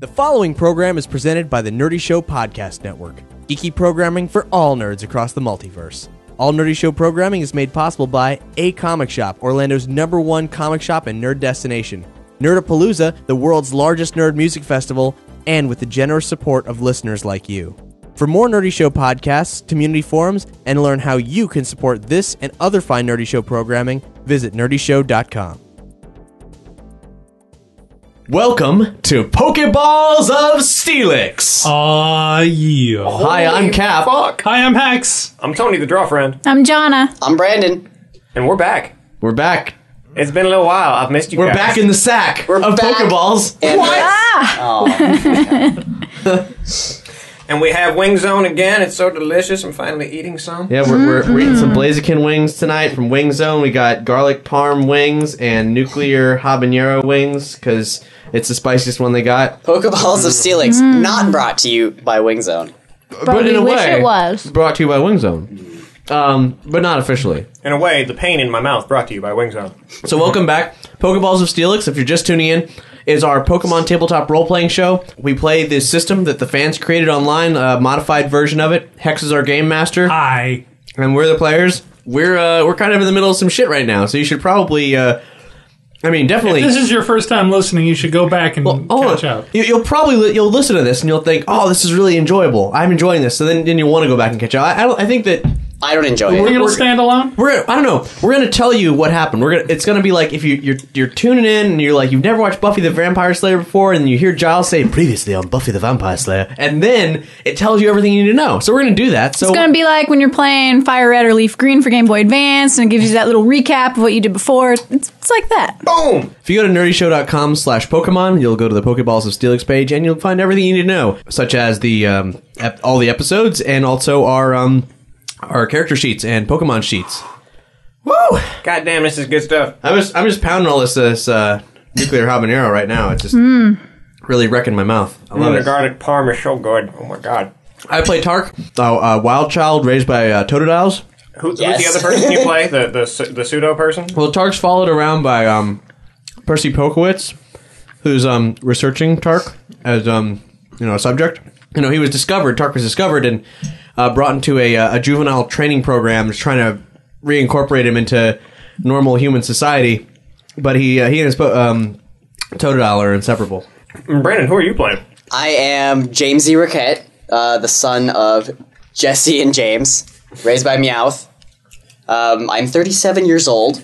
The following program is presented by the Nerdy Show Podcast Network, geeky programming for all nerds across the multiverse. All Nerdy Show programming is made possible by A Comic Shop, Orlando's #1 comic shop and nerd destination, Nerdapalooza, the world's largest nerd music festival, and with the generous support of listeners like you. For more Nerdy Show podcasts, community forums, and learn how you can support this and other fine Nerdy Show programming, visit nerdyshow.com. Welcome to Pokéballs of Steelix. Yeah. Hi, I'm Cap. Hi, I'm Hex. I'm Tony, the draw friend. I'm Jonna. I'm Brandon. And we're back. We're back. It's been a little while. I've missed you guys. We're back in the sack We're of back. Pokéballs. And And we have Wing Zone again. It's so delicious. I'm finally eating some. Yeah, we're eating some Blaziken wings tonight from Wing Zone. We got garlic parm wings and nuclear habanero wings because it's the spiciest one they got. Pokeballs of Steelix, not brought to you by Wing Zone. But in a wish way, it was. brought to you by Wing Zone. But not officially. In a way, the pain in my mouth brought to you by Wing Zone. So welcome back. Pokeballs of Steelix, if you're just tuning in, is our Pokemon tabletop role-playing show. We play this system that the fans created online, a modified version of it. Hex is our game master. Hi. And we're the players. We're kind of in the middle of some shit right now, so you should probably... definitely... If this is your first time listening, you should go back and catch up. You'll listen to this and you'll think, oh, this is really enjoyable. I'm enjoying this. So then you want to go back and catch up. I think that... I don't enjoy We're it. going to stand alone? I don't know. We're gonna tell you what happened. It's gonna be like if you're tuning in and you're like you've never watched Buffy the Vampire Slayer before, and you hear Giles say previously on Buffy the Vampire Slayer, and then it tells you everything you need to know. So we're gonna do that. So It's going to be like when you're playing Fire Red or Leaf Green for Game Boy Advance, and it gives you that little recap of what you did before. It's like that. Boom! if you go to nerdyshow.com/Pokemon, you'll go to the Pokeballs of Steelix page, and you'll find everything you need to know, such as the all the episodes and also our character sheets and Pokemon sheets. Woo! God damn, this is good stuff. I'm just pounding all this nuclear habanero right now. It's just really wrecking my mouth. I love The it. garlic parm is so good. Oh my god. I play Tark, a wild child raised by Totodiles. Who's Yes. the other person you play? The pseudo person? Well, Tark's followed around by Percy Pokowitz, who's researching Tark as a subject. He was discovered. Tark was discovered and brought into a juvenile training program, just trying to reincorporate him into normal human society. But he and his Totodile are inseparable. Brandon, who are you playing? I am Jamesy Riquette, the son of Jesse and James, raised by Meowth. I'm 37 years old.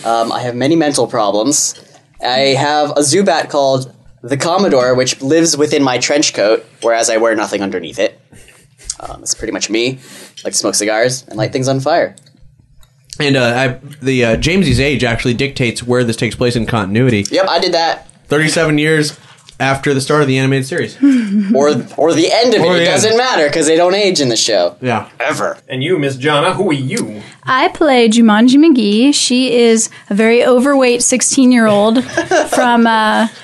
I have many mental problems. I have a Zubat called the Commodore, which lives within my trench coat, whereas I wear nothing underneath it. That's pretty much me. I like to smoke cigars and light things on fire. And Jamesy's age actually dictates where this takes place in continuity. Yep, I did that. 37 years after the start of the animated series. Or the end of it. It doesn't matter, because they don't age in the show. Yeah. Ever. And you, Miss Jonna, who are you? I play Jumanji McGee. She is a very overweight 16-year-old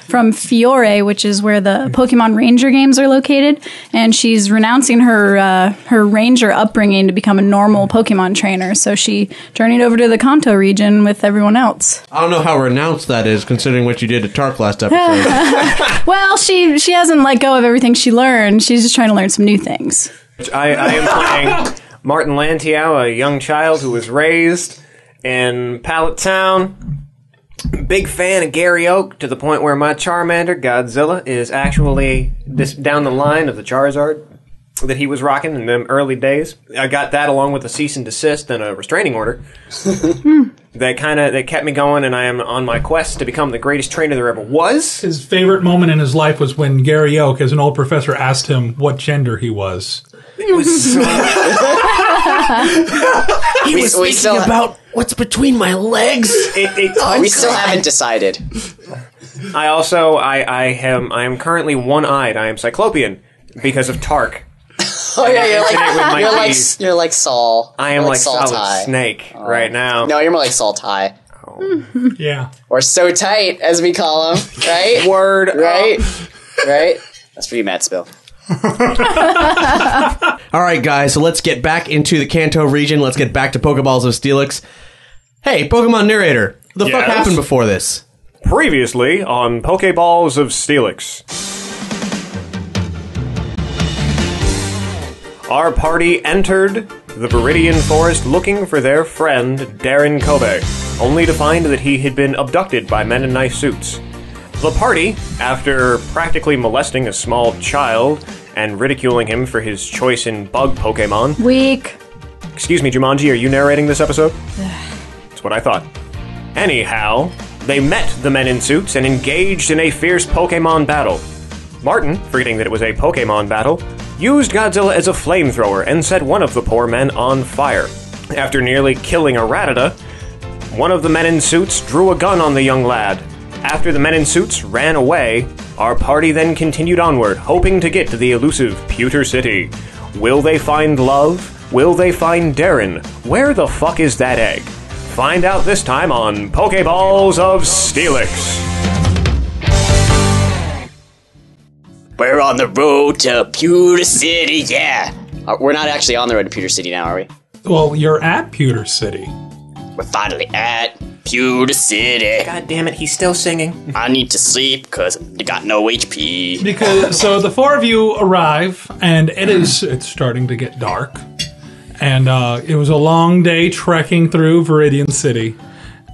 from Fiore, which is where the Pokemon Ranger games are located, and she's renouncing her Ranger upbringing to become a normal Pokemon trainer. So she journeyed over to the Kanto region with everyone else. I don't know how renounced that is, considering what you did to Tark last episode. Well, she hasn't let go of everything she learned. She's just trying to learn some new things. I am playing Martin Lantiao, a young child who was raised in Pallet Town. Big fan of Gary Oak, to the point where my Charmander, Godzilla, is actually down the line of the Charizard that he was rocking in them early days. I got that along with a cease and desist and a restraining order. That kept me going, and I am on my quest to become the greatest trainer there ever was. His favorite moment in his life was when Gary Oak, as an old professor, asked him what gender he was. It was so... He was thinking about what's between my legs. We still haven't decided. I am currently one-eyed. I am Cyclopean because of Tark. Oh yeah, you're like Saul. I am like Solid Solid Snake right now. No, you're more like Saul Ty. Yeah. Or So Tight, as we call him, right? Word. Right? Right? That's for you, Matt Spill. All right, guys, so let's get back into the Kanto region. Let's get back to Pokeballs of Steelix. Hey, Pokemon narrator, what the fuck happened before this? Previously on Pokéballs of Steelix. our party entered the Viridian Forest looking for their friend, Darin Kobe, only to find that he had been abducted by men in nice suits. The party, after practically molesting a small child and ridiculing him for his choice in bug Pokemon... Weak. Excuse me, Jumanji, are you narrating this episode? That's what I thought. Anyhow, they met the men in suits and engaged in a fierce Pokemon battle. Martin, forgetting that it was a Pokemon battle, used Godzilla as a flamethrower and set one of the poor men on fire. After nearly killing a Rattata, one of the men in suits drew a gun on the young lad. After the men in suits ran away, our party then continued onward, hoping to get to the elusive Pewter City. Will they find love? Will they find Darin? Where the fuck is that egg? Find out this time on Pokéballs of Steelix. We're on the road to Pewter City, yeah. We're not actually on the road to Pewter City now, are we? Well, you're at Pewter City. We're finally at Pewter City. God damn it, he's still singing. I need to sleep because I got no HP. So the four of you arrive, and it's starting to get dark. And it was a long day trekking through Viridian City.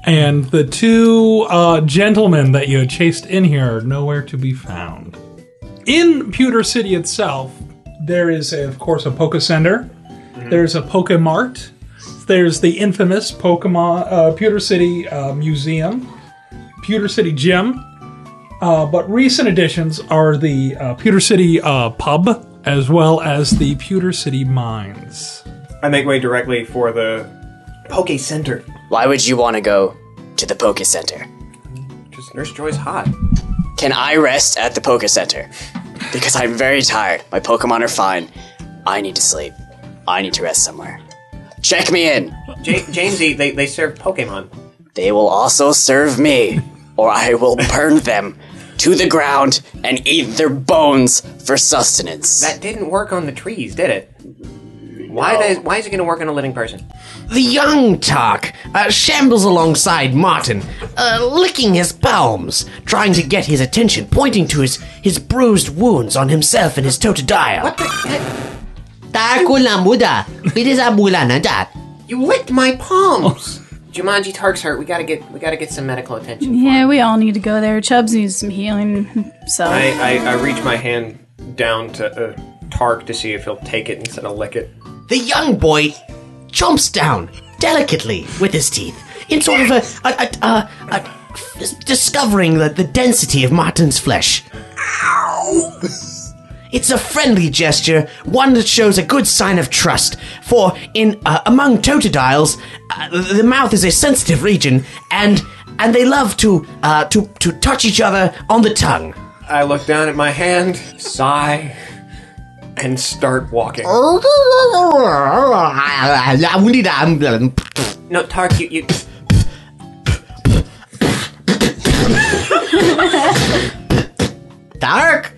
And the two gentlemen that you had chased in here are nowhere to be found. In Pewter City itself, there is, of course, a Poké Center. Mm-hmm. There's a Poké Mart. There's the infamous Pewter City Museum, Pewter City Gym. But recent additions are the Pewter City Pub, as well as the Pewter City Mines. I make way directly for the Poké Center. Why would you want to go to the Poké Center? Just Nurse Joy's hot. Can I rest at the Poké Center? Because I'm very tired. My Pokemon are fine. I need to sleep. I need to rest somewhere. Check me in. Jamesy, they serve Pokemon. They will also serve me, or I will burn them to the ground and eat their bones for sustenance. That didn't work on the trees, did it? Why is it going to work on a living person? The young Tark shambles alongside Martin, licking his palms, trying to get his attention, pointing to his bruised wounds on himself and his Totodile. What the heck? You licked my palms. Jumanji, Tark's hurt. We gotta get some medical attention. Yeah, we all need to go there. Chubbs needs some healing. So I reach my hand down to Tark to see if he'll take it instead of lick it. The young boy chomps down delicately with his teeth in sort of a discovering the density of Martin's flesh. Ow! It's a friendly gesture, one that shows a good sign of trust. For among Totodiles, the mouth is a sensitive region, and they love to touch each other on the tongue. I look down at my hand, sigh, and start walking. No, Tark, you... Tark!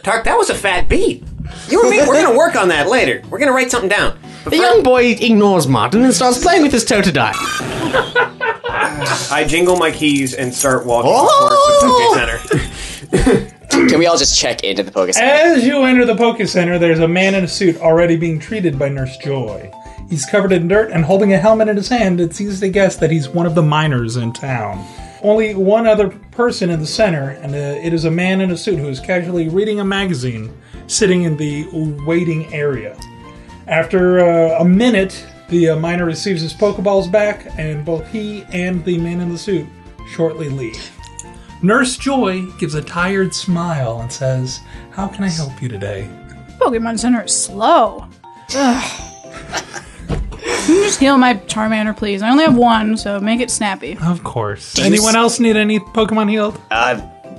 Tark, that was a fat beat. You and me, we're gonna work on that later. We're gonna write something down. The young boy ignores Martin and starts playing with his Totodile. I jingle my keys and start walking towards the Poké Center. Can we all just check into the Poké Center? As you enter the Poké Center, there's a man in a suit already being treated by Nurse Joy. He's covered in dirt and holding a helmet in his hand. It's easy to guess that he's one of the miners in town. Only one other person in the center, and it is a man in a suit who is casually reading a magazine, sitting in the waiting area. After a minute, the miner receives his Pokeballs back, and both he and the man in the suit shortly leave. Nurse Joy gives a tired smile and says, "How can I help you today?" Pokemon Center is slow. Ugh. Can you just heal my Charmander, please? I only have one, so make it snappy. Of course. Anyone else need any Pokemon healed?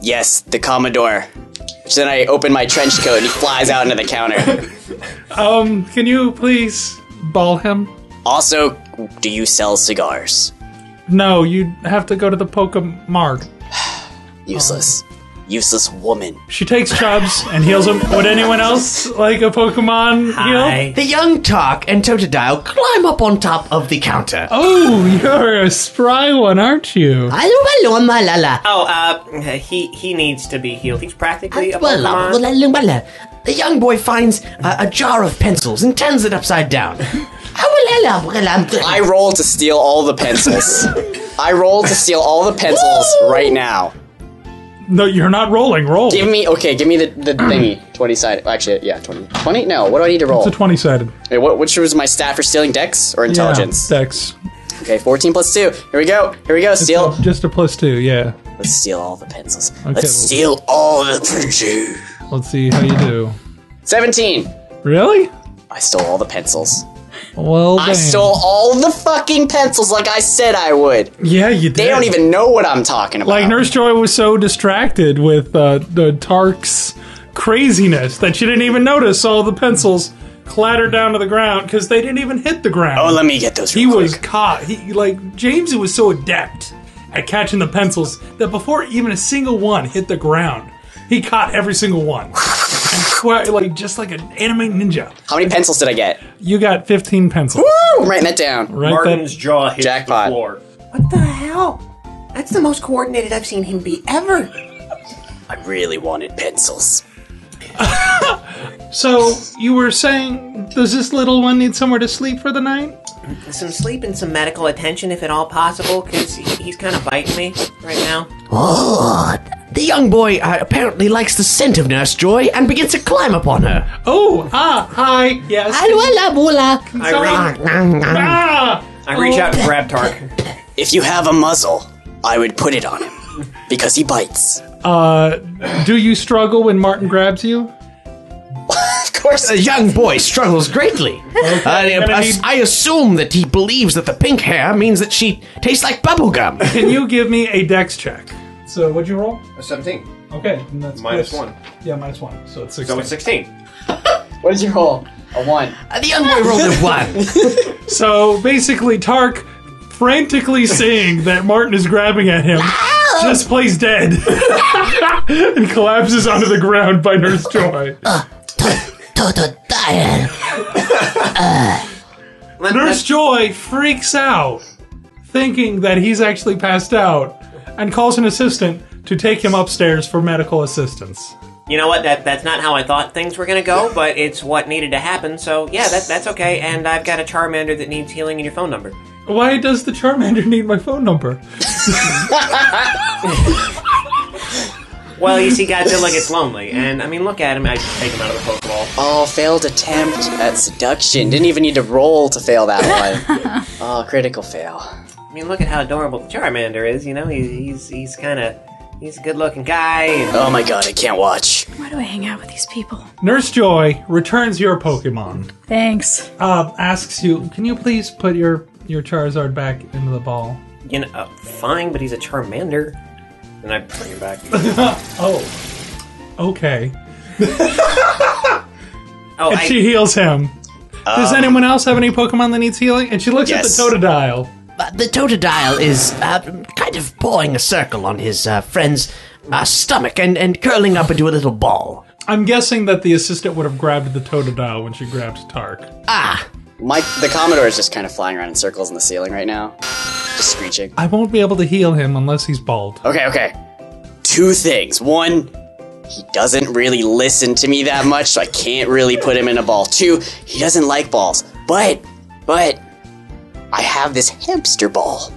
Yes, the Commodore. So then I open my trench coat and he flies out into the counter. Can you please ball him? Also, do you sell cigars? No, you have to go to the Pokemart. Useless. Useless woman. She takes Chubbs and heals him. Would anyone else like a Pokemon heal? The young Tark and Totodile climb up on top of the counter. Oh, you're a spry one, aren't you? Hello, malala. Oh, he needs to be healed. He's practically a Pokemon. The young boy finds a jar of pencils and turns it upside down. I roll to steal all the pencils. I roll to steal all the pencils right now. No, you're not rolling. Roll. Give me the thingy. 20-sided. Actually, yeah, 20. 20? No, what do I need to roll? It's a 20-sided. Wait, which was my stat for stealing? Dex or intelligence? Yeah, Dex. Okay, 14 plus 2. Here we go. Steal. Just a +2, yeah. Let's steal all the pencils. Okay, Let's steal all the pencils. Let's see how you do. 17. Really? I stole all the pencils. Well, I stole all the fucking pencils like I said I would. Yeah, you did. They don't even know what I'm talking about. Like, Nurse Joy was so distracted with the Tark's craziness that she didn't even notice all the pencils clattered down to the ground because they didn't even hit the ground. Oh, let me get those He real was quick. caught. Jamesy was so adept at catching the pencils that before even a single one hit the ground, he caught every single one. And just like an anime ninja. How many pencils did I get? You got 15 pencils. Woo! I'm writing that down. Martin's jaw hits Jackpot. the floor. What the hell? That's the most coordinated I've seen him be ever. I really wanted pencils. So, you were saying, does this little one need somewhere to sleep for the night? Some sleep and some medical attention, if at all possible, because he's kind of biting me right now. Oh, the young boy apparently likes the scent of Nurse Joy and begins to climb upon her. Oh, hi, yes. I reach out and grab Tark. If you have a muzzle, I would put it on him. Because he bites. Do you struggle when Martin grabs you? Of course. The young boy struggles greatly. I assume that he believes that the pink hair means that she tastes like bubblegum. Can you give me a dex check? So, what'd you roll? A 17. Okay, and that's -1. Yeah, -1. So it's 16. So it's 16. What did you roll? A 1. The young boy rolled a 1. So basically, Tark, frantically seeing that Martin is grabbing at him, just plays dead and collapses onto the ground by Nurse Joy. Totodile. Nurse Joy freaks out, thinking that he's actually passed out, and calls an assistant to take him upstairs for medical assistance. You know what? That's not how I thought things were going to go, but it's what needed to happen. So yeah, that's okay. And I've got a Charmander that needs healing and your phone number. Why does the Charmander need my phone number? Well, you see, Godzilla gets lonely, and I mean, look at him. I just take him out of the Pokeball. Oh, failed attempt at seduction. Didn't even need to roll to fail that one. Oh, critical fail. I mean, look at how adorable the Charmander is. You know, he's a good-looking guy. And Oh my god, I can't watch. Why do I hang out with these people? Nurse Joy returns your Pokemon. Thanks. Asks you, can you please put your Charizard back into the ball? you know, fine, but he's a Charmander. And I bring him back. Oh, okay. Oh, And she heals him. Does anyone else have any Pokemon that needs healing? And she looks Yes. at the Totodile. The Totodile is kind of pawing a circle on his friend's stomach and curling up into a little ball. I'm guessing that the assistant would have grabbed the Totodile when she grabbed Tark. The Commodore is just kind of flying around in circles in the ceiling right now. Just screeching. I won't be able to heal him unless he's bald. Okay. Two things. One, he doesn't really listen to me that much, so I can't really put him in a ball. Two, he doesn't like balls. But, I have this hamster ball.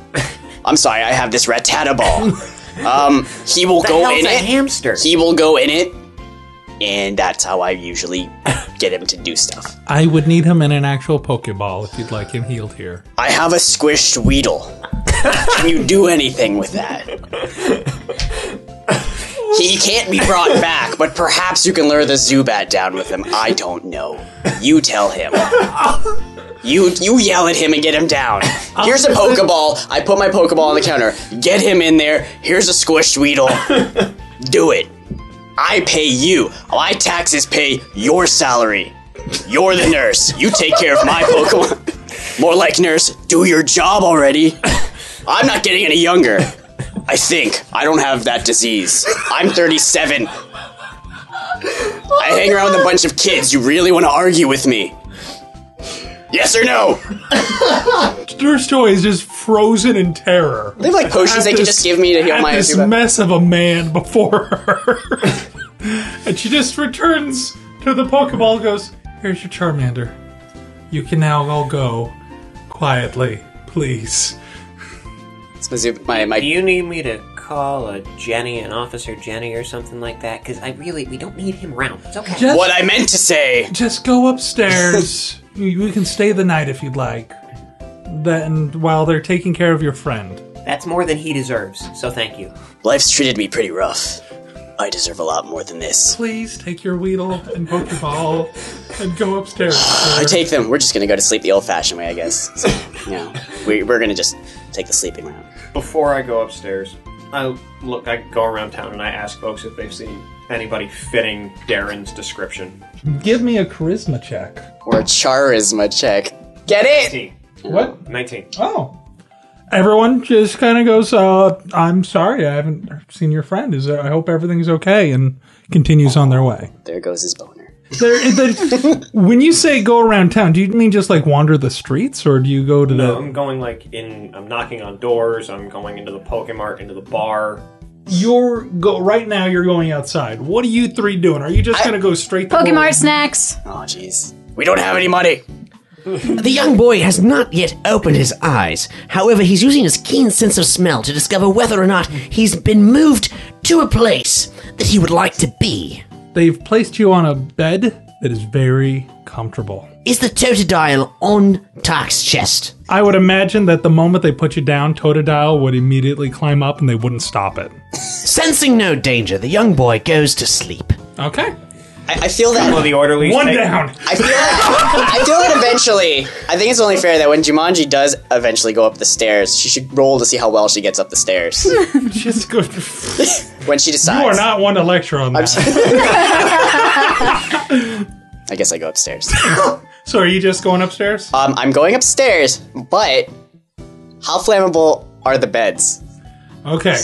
I'm sorry, I have this Rattata ball. He will go in it. Hamster. He will go in it, and that's how I usually get him to do stuff. I would need him in an actual Pokeball if you'd like him healed here. I have a squished Weedle. Can you do anything with that? He can't be brought back, but perhaps you can lure the Zubat down with him. I don't know. You tell him. You yell at him and get him down. Here's a Pokeball. I put my Pokeball on the counter. Get him in there. Here's a squished Weedle. Do it. I pay you. My taxes pay your salary. You're the nurse. You take care of my Pokemon. More like, nurse, do your job already. I'm not getting any younger. I think. I don't have that disease. I'm 37. I hang around with a bunch of kids. You really want to argue with me? Yes or no? Nurse Joy is just frozen in terror. They have like potions they can just give me to heal my this mess of a man before her. And she just returns to the Pokeball and goes, here's your Charmander. You can now all go quietly, please. Do you need me to call a Jenny, an Officer Jenny or something like that? Because we don't need him around. It's okay. What I meant to say. Just go upstairs. You can stay the night if you'd like. Then while they're taking care of your friend. That's more than he deserves, so thank you. Life's treated me pretty rough. I deserve a lot more than this. Please take your Weedle and Pokeball and go upstairs. I take them. We're just going to go to sleep the old-fashioned way, I guess. So, we're going to just take the sleeping round. Before I go upstairs, I go around town and I ask folks if they've seen anybody fitting Darin's description. Give me a charisma check. Or a charisma check. Get it? 19. What? 19. Oh. Everyone just kind of goes, I'm sorry, I haven't seen your friend. I hope everything's okay, and continues on their way. There goes his boner. When you say go around town, do you mean just like wander the streets, or do you go to I'm going I'm knocking on doors, I'm going into the Pokemart, into the bar. Right now you're going outside. What are you three doing? Are you just going to go straight to Pokemart snacks. Oh, jeez. We don't have any money. The young boy has not yet opened his eyes. However, he's using his keen sense of smell to discover whether or not he's been moved to a place that he would like to be. They've placed you on a bed that is very comfortable. Is the Totodile on Tark's chest? I would imagine that the moment they put you down, Totodile would immediately climb up and they wouldn't stop it. Sensing no danger, the young boy goes to sleep. Okay. I feel that... Well, the orderlies One down. I feel that eventually... I think it's only fair that when Jumanji does eventually go up the stairs, she should roll to see how well she gets up the stairs. Just go... When she decides. You are not one to lecture on that. I guess I go upstairs. So are you just going upstairs? I'm going upstairs, but how flammable are the beds? Okay.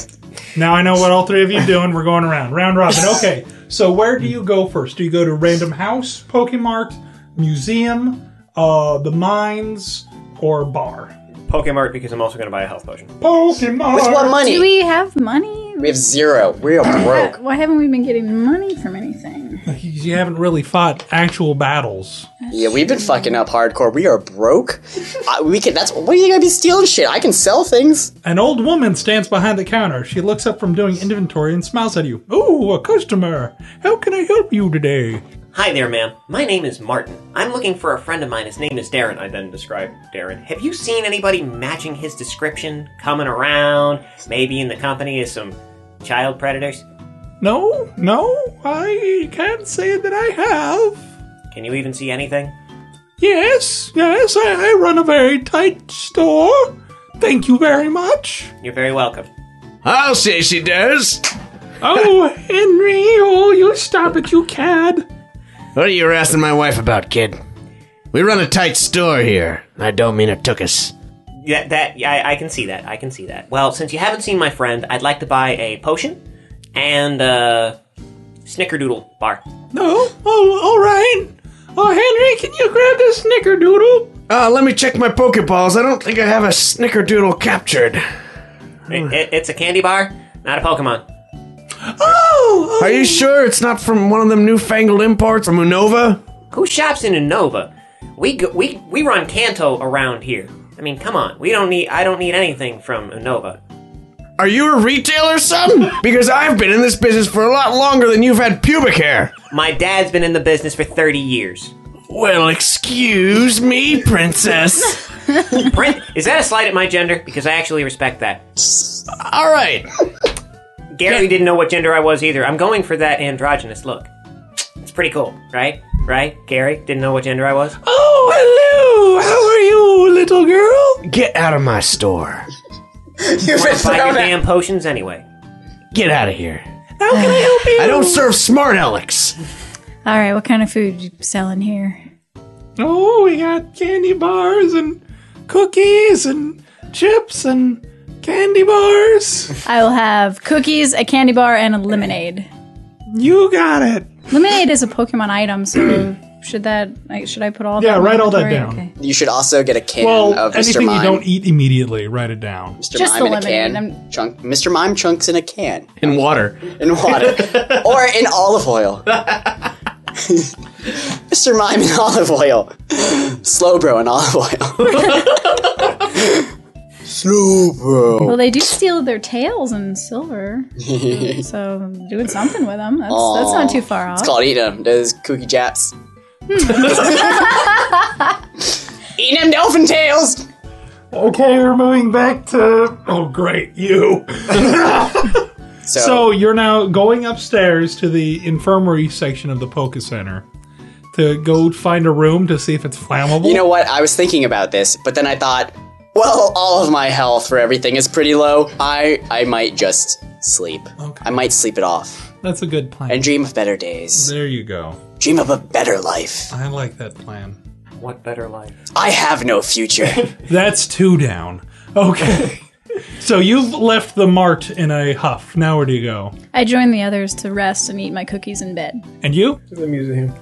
Now I know what all three of you are doing. We're going around. Round robin. Okay. So where do you go first? Do you go to random house, Pokemart, museum, the mines, or bar? Pokemart, because I'm also going to buy a health potion. Pokemart! With what money? Do we have money? We have 0. We are broke. Why haven't we been getting money from anything? You haven't really fought actual battles. Yeah, we've been fucking up hardcore. We are broke. What do you think I'd be stealing shit? I can sell things. An old woman stands behind the counter. She looks up from doing inventory and smiles at you. Oh, a customer. How can I help you today? Hi there, ma'am. My name is Martin. I'm looking for a friend of mine. His name is Darin. I then describe Darin. Have you seen anybody matching his description? Coming around, maybe in the company of some child predators? No, I can't say that I have. Can you even see anything? Yes, I run a very tight store. Thank you very much. You're very welcome. I'll say she does. Oh, Henry, you stop it, you cad. What are you harassing my wife about, kid? We run a tight store here. I don't mean it took us. Yeah, I can see that. I can see that. Well, since you haven't seen my friend, I'd like to buy a potion and a snickerdoodle bar. No? Oh, all right. Oh, Henry, can you grab this snickerdoodle? Let me check my Pokéballs. I don't think I have a snickerdoodle captured. It's a candy bar, not a Pokemon. Oh! Are you sure it's not from one of them newfangled imports from Unova? Who shops in Unova? We run Kanto around here. I mean, come on. I don't need anything from Unova. Are you a retailer, son? Because I've been in this business for a lot longer than you've had pubic hair. My dad's been in the business for 30 years. Well, excuse me, princess. Is that a slight at my gender? Because I actually respect that. All right. Gary didn't know what gender I was either. I'm going for that androgynous look. It's pretty cool, right? Right? Gary didn't know what gender I was? Oh, hello! How are you, little girl? Get out of my store. You've been Buy your thrown damn potions anyway. Get out of here. How can I help you? I don't serve smart Alex. All right, what kind of food you selling here? Oh, we got candy bars and cookies and chips and Candy bars. I will have cookies, a candy bar, and a lemonade. You got it. Lemonade is a Pokemon item, so should I put all that? Yeah, in write all that inventory? down. Okay. You should also get a can Well, of Mr. anything Mime. you don't eat immediately, write it down. Mr. Just Mime the in a lemonade. can. Chunk. Mr. Mime chunks in a can. In water. In water. Or in olive oil. Mr. Mime in olive oil. Slowbro in olive oil. Slowbro. Well, they do steal their tails in silver, so doing something with them. That's not too far off. It's called eating them. Those kooky japs. Eating them dolphin tails. Okay, we're moving back to... Oh, great, you. So you're now going upstairs to the infirmary section of the Poké Center to go find a room to see if it's flammable. You know what? I was thinking about this, but then I thought, well, all of my health for everything is pretty low. I might just sleep. Okay. I might sleep it off That's a good plan. and dream of better days. There you go. Dream of a better life. I like that plan. What better life? I have no future. That's 2 down. Okay. So you've left the mart in a huff. Now where do you go? I join the others to rest and eat my cookies in bed. And you? To the museum.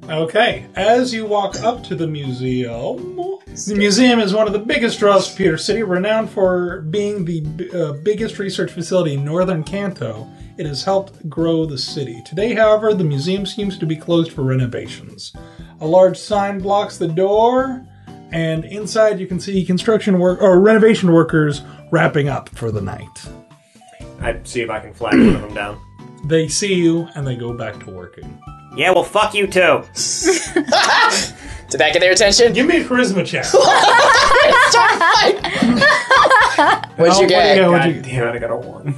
Okay. As you walk up to the museum is one of the biggest draws of Pewter City, renowned for being the biggest research facility in northern Kanto. It has helped grow the city. Today, however, the museum seems to be closed for renovations. A large sign blocks the door, and inside you can see renovation workers wrapping up for the night. I see if I can flag one of them down. They see you, and they go back to working. Yeah, well, fuck you too. Did that get their attention? Give me a charisma check. What'd you get? God damn it, I got a 1.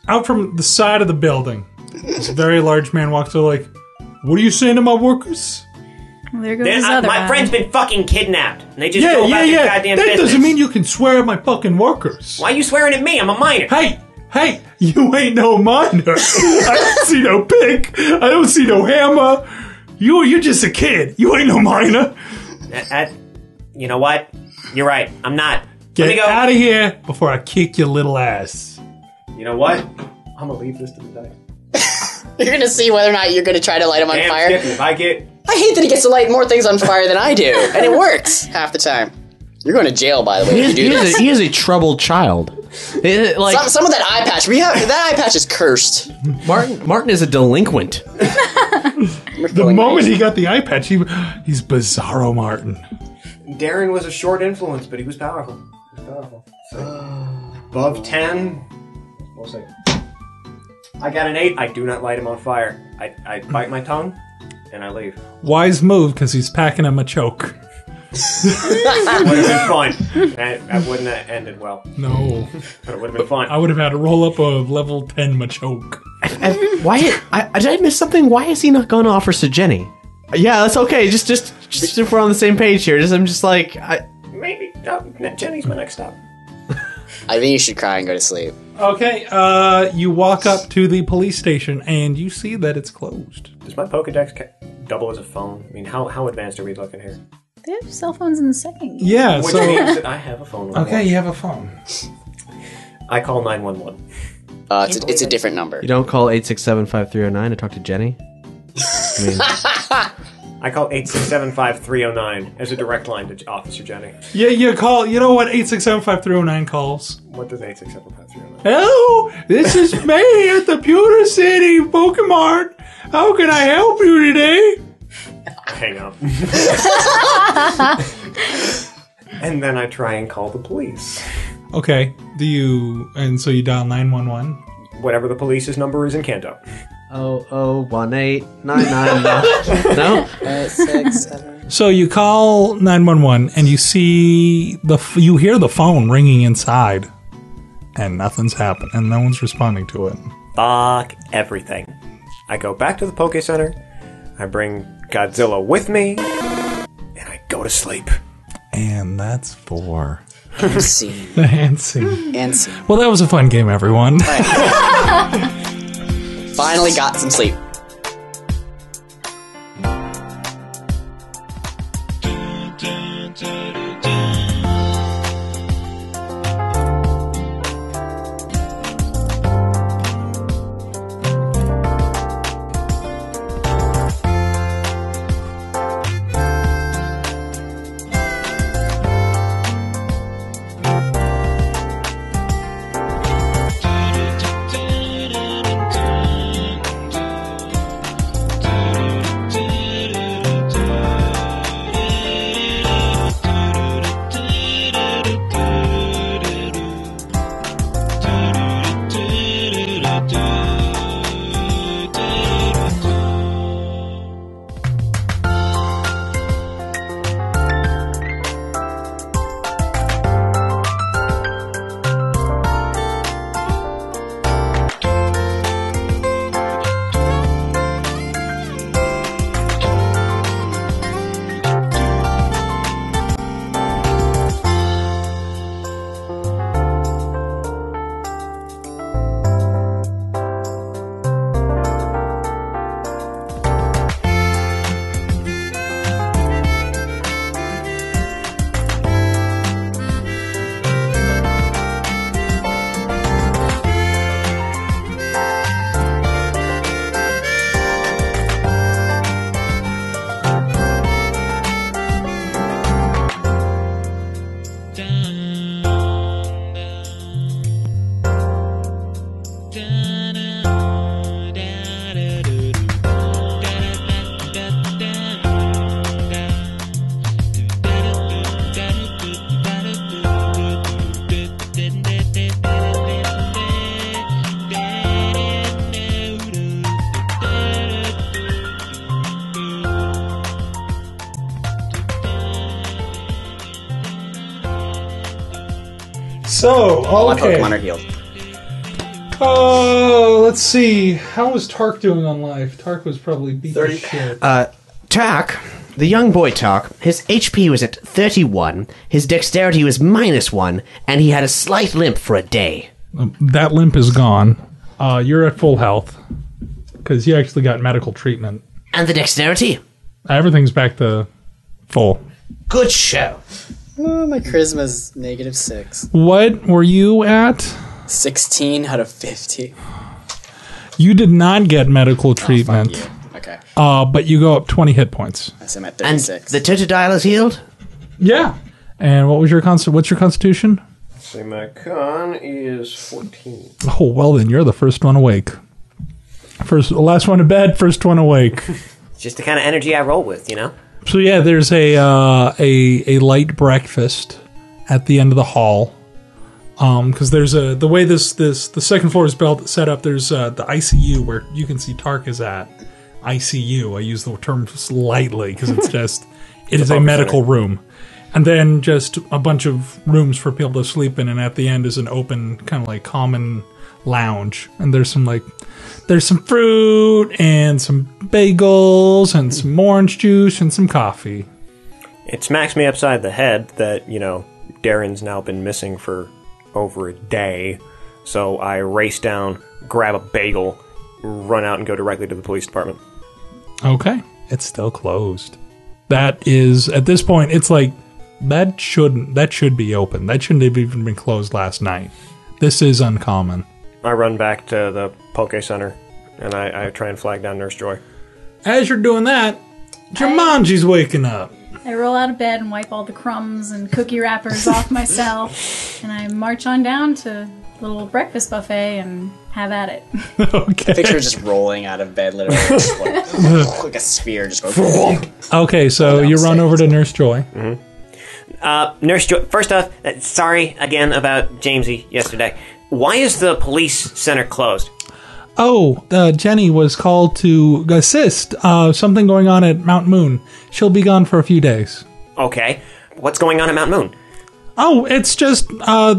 Out from the side of the building, this very large man walks over like, "What are you saying to my workers?" Well, there goes his other My eye. friend's been fucking kidnapped. And they just go about their goddamn That business. doesn't mean you can swear at my fucking workers. Why are you swearing at me? I'm a minor. Hey, you ain't no minor. I don't see no pick. I don't see no hammer. You're just a kid. You ain't no minor. You know what? You're right. I'm not. Get Let me go. out of here before I kick your little ass. You know what? I'm gonna leave this to the dice. You're gonna see whether or not you're gonna try to light him on Damn, fire. Skip, if I get... I hate that he gets to light more things on fire than I do, and it works half the time. You're going to jail, by the way, if you do this. He is a troubled child. Some of that eye patch, that eye patch is cursed. Martin is a delinquent. The moment he got the eye patch, he's Bizarro Martin. Darin was a short influence, but he was powerful. So, above 10, we'll see. I got an 8. I do not light him on fire. I bite my tongue, and I leave. Wise move, because he's packing him a choke. That would have been fun. That wouldn't have ended well. No. But it would have been fun. I would have had to roll up a level 10 Machoke. Why? Did I miss something? Why is he not going to offer to Jenny? Yeah, that's okay. Just if we're on the same page here. I'm just like... Maybe. Jenny's my next stop. I think you should cry and go to sleep. Okay, you walk up to the police station, and you see that it's closed. Does my Pokedex double as a phone? I mean, how advanced are we looking here? They have cell phones in the setting. Yeah, Which so... means that I have a phone. Okay, you have a phone. I call 911. It's a different number. You don't call 867-5309 to talk to Jenny? I mean... I call 867-5309 as a direct line to Officer Jenny. Yeah, you call... You know what 867-5309 calls? What does 867-5309? Hello, this is me at the Pewter City Pokemart. How can I help you today? Hang up. And then I try and call the police. Okay, and so you dial 911? Whatever the police's number is in Kanto. 0018999. No? 6, 7. So you call 911 and you see you hear the phone ringing inside, and nothing's happened, and no one's responding to it. Fuck everything. I go back to the Poké Center, I bring Godzilla with me, and I go to sleep. And that's for And scene. the hand scene. And scene. Well, that was a fun game, everyone. Finally got some sleep. So, All my okay. Pokemon are healed. Oh, let's see. How was Tark doing on life? Tark was probably beat to shit. Tark, the young boy Tark, his HP was at 31, his dexterity was -1, and he had a slight limp for a day. That limp is gone. You're at full health because you actually got medical treatment. And the dexterity? Everything's back to full. Good show. Oh, my charisma's -6. What were you at? 16 out of 50. You did not get medical treatment, Fuck you. Okay. but you go up 20 hit points. I am at And 36. the Totodile is healed? Yeah. And what was your what's your constitution? So my con is 14. Oh, well then you're the first one awake. Last one to bed, first one awake. It's just the kind of energy I roll with, you know? So yeah, there's a light breakfast at the end of the hall. Because there's the way the second floor is set up. There's the ICU where you can see Tark is at. ICU. I use the term lightly because it's just it is a medical room, and then just a bunch of rooms for people to sleep in. And at the end is an open kind of like common lounge, and there's some fruit and some bagels and some orange juice and some coffee. It smacks me upside the head that, you know, Darin's now been missing for over a day. So I race down, grab a bagel, run out and go directly to the police department. Okay. It's still closed. That is, at this point, it's like, that should be open. That shouldn't have even been closed last night. This is uncommon. I run back to the Poké Center, and I try and flag down Nurse Joy. As you're doing that, Jumanji's waking up. I roll out of bed and wipe all the crumbs and cookie wrappers off myself, and I march on down to the little breakfast buffet and have at it. Okay. Picture just rolling out of bed, literally. Just like a sphere, just going. Okay, so you run over to Nurse Joy. Nurse Joy, first off, sorry again about Jamesy yesterday. Why is the police center closed? Oh, Jenny was called to assist. Something going on at Mount Moon. She'll be gone for a few days. Okay. What's going on at Mount Moon? Oh, it's just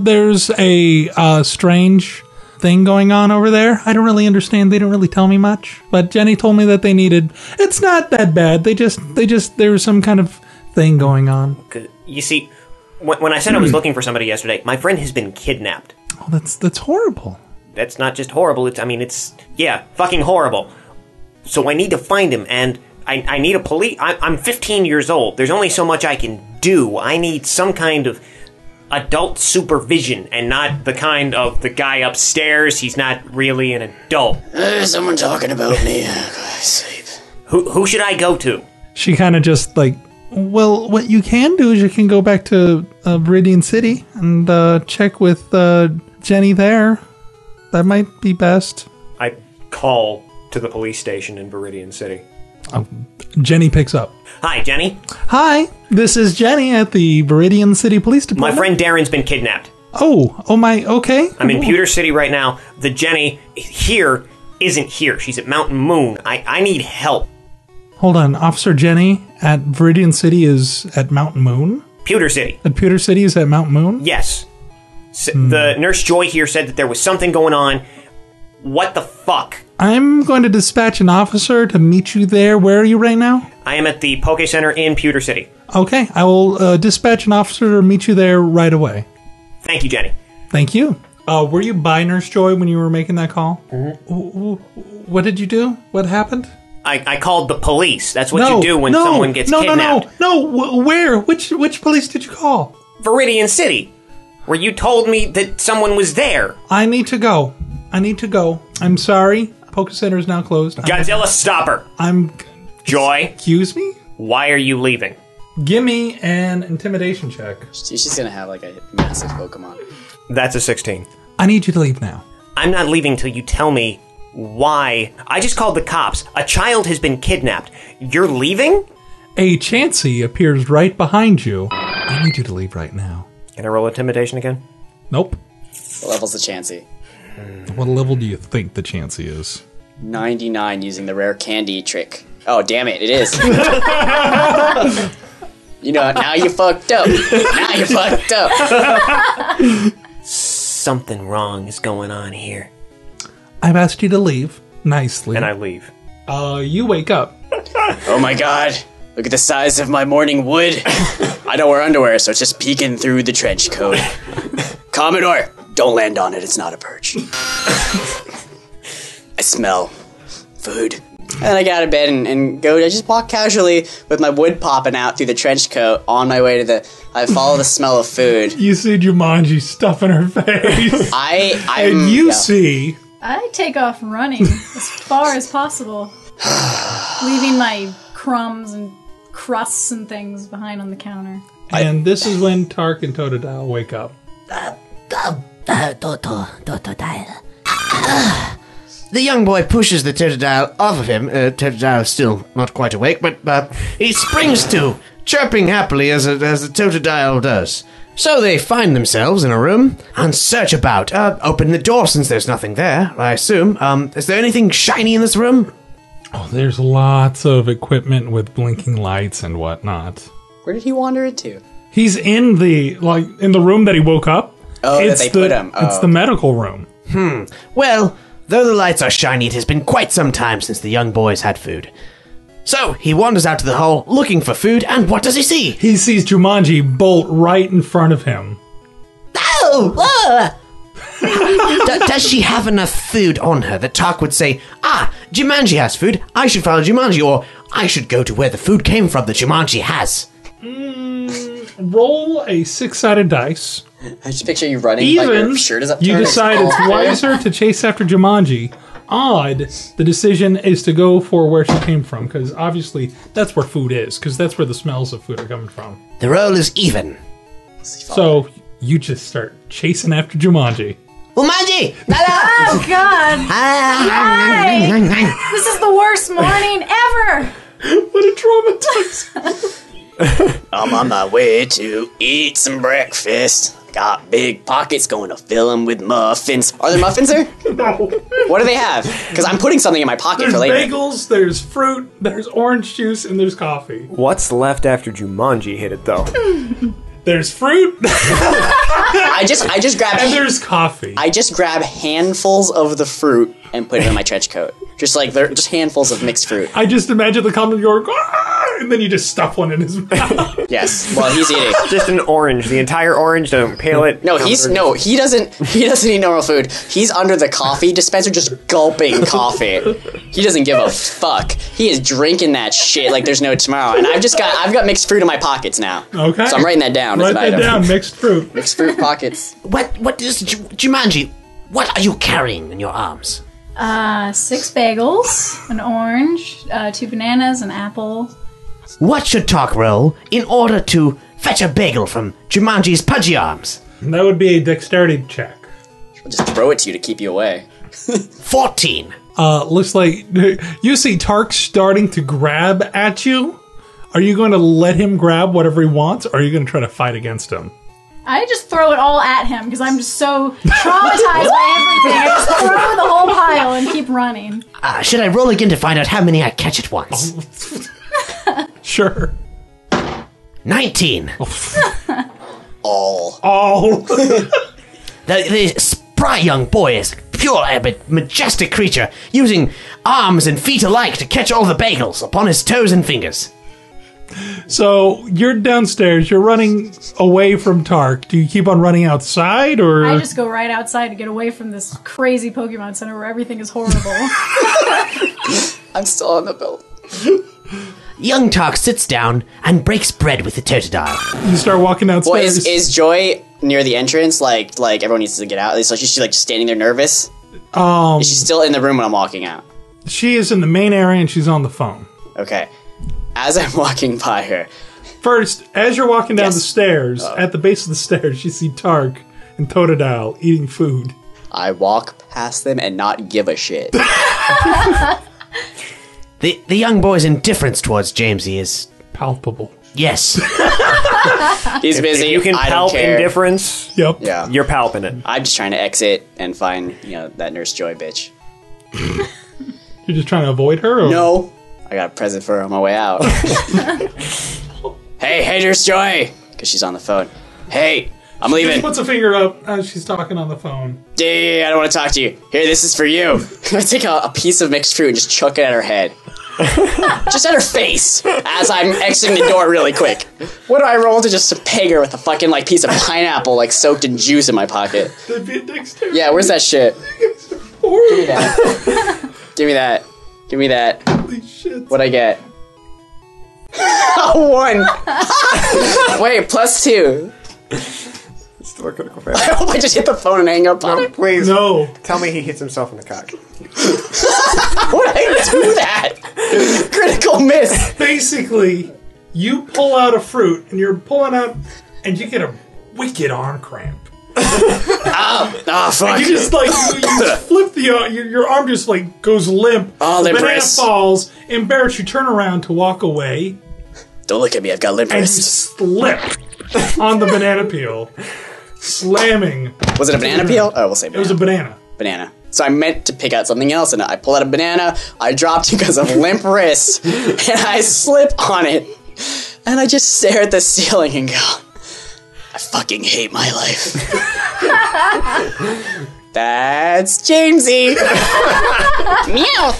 there's a strange thing going on over there. I don't really understand. They didn't really tell me much. But Jenny told me that they needed... It's not that bad. They just there was some kind of thing going on. You see, when I said I was looking for somebody yesterday, my friend has been kidnapped. Oh, that's horrible. That's not just horrible, it's fucking horrible. So I need to find him, and I need a police... I'm 15 years old. There's only so much I can do. I need some kind of adult supervision, and not the kind of the guy upstairs, he's not really an adult. There's someone talking about me. Sleep. Who should I go to? She kind of just like... Well, what you can do is you can go back to Viridian City and check with Jenny there. That might be best. I call to the police station in Viridian City. Jenny picks up. Hi, Jenny. Hi, this is Jenny at the Viridian City Police Department. My friend Darin's been kidnapped. Oh my, okay. I'm in Pewter City right now. The Jenny here isn't here. She's at Mountain Moon. I need help. Hold on, Officer Jenny at Viridian City is at Mountain Moon? Pewter City. At Pewter City is at Mountain Moon? Yes. The Nurse Joy here said that there was something going on. What the fuck? I'm going to dispatch an officer to meet you there. Where are you right now? I am at the Poké Center in Pewter City. Okay, I will dispatch an officer to meet you there right away. Thank you, Jenny. Thank you. Were you by Nurse Joy when you were making that call? Mm-hmm. What did you do? What happened? I called the police. That's what you do when someone gets kidnapped. No. Where? Which police did you call? Viridian City, where you told me that someone was there. I need to go. I'm sorry. Poké Center is now closed. Godzilla, stop her. Joy. Excuse me? Why are you leaving? Give me an intimidation check. She's gonna have like a massive Pokemon. That's a 16. I need you to leave now. I'm not leaving till you tell me why. I just called the cops. A child has been kidnapped. You're leaving? A Chansey appears right behind you. I need you to leave right now. Can I roll intimidation again? Nope. What level's the Chansey? What level do you think the Chansey is? 99 using the rare candy trick. Oh, damn it, it is. You know, now you fucked up. something wrong is going on here. I've asked you to leave nicely. And I leave. You wake up. Oh my god. Look at the size of my morning wood. I don't wear underwear, so it's just peeking through the trench coat. Commodore, don't land on it. It's not a perch. I smell food. And I get out of bed and go. I just walk casually with my wood popping out through the trench coat on my way to I follow the smell of food. You see Jumanji stuff in her face. And you see... I take off running as far as possible, leaving my crumbs and crusts and things behind on the counter. And this is when Tark and Totodile wake up. The young boy pushes the Totodile off of him. Totodile is still not quite awake, but he springs to, chirping happily as the Totodile does. So they find themselves in a room and search about. Open the door since there's nothing there, I assume. Is there anything shiny in this room? Oh, there's lots of equipment with blinking lights and whatnot. Where did he wander into? He's in the room that he woke up. Oh, that they put him. Oh. It's the medical room. Well, though the lights are shiny, it has been quite some time since the young boys had food. So, he wanders out to the hall looking for food, and what does he see? He sees Jumanji bolt right in front of him. Oh! Does she have enough food on her that Tark would say, Jumanji has food, I should follow Jumanji, or I should go to where the food came from that Jumanji has? Roll a 6-sided dice. I just picture you running, like your shirt is up. You decide it's wiser to chase after Jumanji. Odd, the decision is to go for where she came from, because obviously that's where food is, because that's where the smells of food are coming from. The roll is even. So, you just start chasing after Jumanji. Jumanji! Oh, God! Hi! This is the worst morning ever! What a traumatizing... I'm on my way to eat some breakfast. Got big pockets, going to fill them with muffins. Are there muffins there? No. What do they have? Because I'm putting something in my pocket There's for later. bagels, there's fruit, there's orange juice, and there's coffee. What's left after Jumanji hit it, though? There's fruit. I just grab... And there's coffee. I just grab handfuls of the fruit and put it in my trench coat. Just like, they're just handfuls of mixed fruit. I just imagine the Commodore, and then you just stuff one in his mouth. Yes, well, he's eating. Just an orange. The entire orange, don't peel it. He doesn't eat normal food. He's under the coffee dispenser just gulping coffee. He doesn't give a fuck. He is drinking that shit like there's no tomorrow. And I've got mixed fruit in my pockets now. Okay. So I'm writing that down as an Write that item. down, mixed fruit. Mixed fruit pockets. What is Jumanji? What are you carrying in your arms? 6 bagels, an orange, 2 bananas, an apple. What should Tark roll in order to fetch a bagel from Jumanji's pudgy arms? That would be a dexterity check. I'll just throw it to you to keep you away. 14. Looks like you see Tark starting to grab at you. Are you going to let him grab whatever he wants, or are you going to try to fight against him? I just throw it all at him because I'm just so traumatized by everything. I just throw the whole pile and keep running. Should I roll again to find out how many I catch at once? Sure. 19. All. The spry young boy is pure majestic creature, using arms and feet alike to catch all the bagels upon his toes and fingers. So you're downstairs. You're running away from Tark. Do you keep on running outside, or I just go right outside to get away from this crazy Pokemon Center where everything is horrible. I'm still on the build. Young Tark sits down and breaks bread with the Totodile. you start walking Well, downstairs? is Joy near the entrance? Like everyone needs to get out. So she's like just standing there nervous. Is she still in the room when I'm walking out? She is in the main area and she's on the phone. Okay. As I'm walking by her, First, as you're walking down Yes. the stairs, at the base of the stairs, you see Tark and Totodile eating food. I walk past them and not give a shit. The young boy's indifference towards Jamesy is... Palpable. Yes. He's busy. If you can I don't palp care. indifference, Yep. Yeah. you're palping it. I'm just trying to exit and find, that Nurse Joy bitch. You're just trying to avoid her? Or? No. I got a present for her on my way out. Hey, Nurse Joy! Because she's on the phone. Hey, I'm leaving. She puts a finger up as she's talking on the phone. Yeah, I don't want to talk to you. Here, this is for you. I take a piece of mixed fruit and just chuck it at her head. Just at her face as I'm exiting the door really quick. What do I roll to just peg her with a fucking like piece of pineapple like soaked in juice in my pocket? That'd be a dexterity. Yeah, where's that shit? Give me that. Give me that. Give me that. Holy shit. What'd I get? 1. Wait, +2. Still a critical fail. I hope I just hit the phone and hang up on it. Please. No. Tell me he hits himself in the cock. Would I do that? Critical miss. Basically, you pull out a fruit, and you're pulling out, and you get a wicked arm cramp. Oh, fuck. You just like you just flip the your arm just like goes limp. Oh, the limp banana wrist. falls. Embarrassed, you turn around to walk away, Don't look at me, I've got limp and you wrists. slip on the banana peel, slamming. Was it a banana peel? Oh, we'll say It banana. was a banana. Banana. So I meant to pick out something else, and I pull out a banana, I dropped because of limp wrists, and I slip on it, and I just stare at the ceiling and go, I fucking hate my life. That's Jamesy. Meow.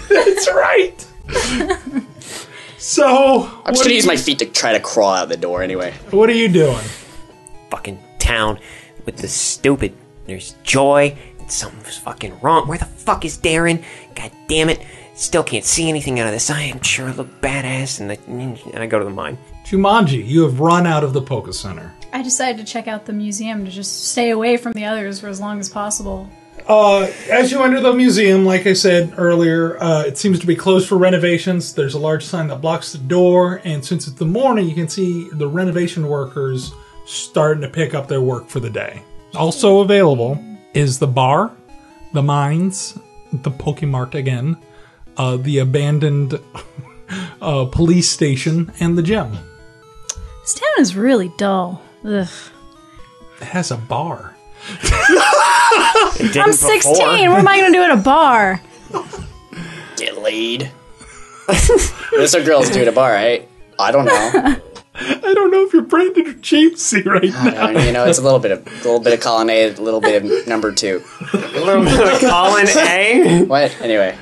That's right. So I'm just gonna use my feet to try to crawl out the door anyway. What are you doing? Fucking town with the stupid. There's Joy. Something's fucking wrong. Where the fuck is Darin? God damn it. Still can't see anything out of this. I am sure look badass. And I go to the mine. Jumanji, you have run out of the Poké Center. I decided to check out the museum to just stay away from the others for as long as possible. As you enter the museum, like I said earlier, it seems to be closed for renovations. There's a large sign that blocks the door, and since it's the morning, you can see the renovation workers starting to pick up their work for the day. Also available is the bar, the mines, the Pokemart again, the abandoned police station, and the gym. This town is really dull. Ugh. It has a bar. I'm 16. What am I going to do at a bar? Get laid. That's what girls do at a bar, right? I don't know. I don't know if you're Brandon or Jamesy right now. You know, it's a little bit of column A, a little bit of number 2. A little bit of column A. What? Anyway.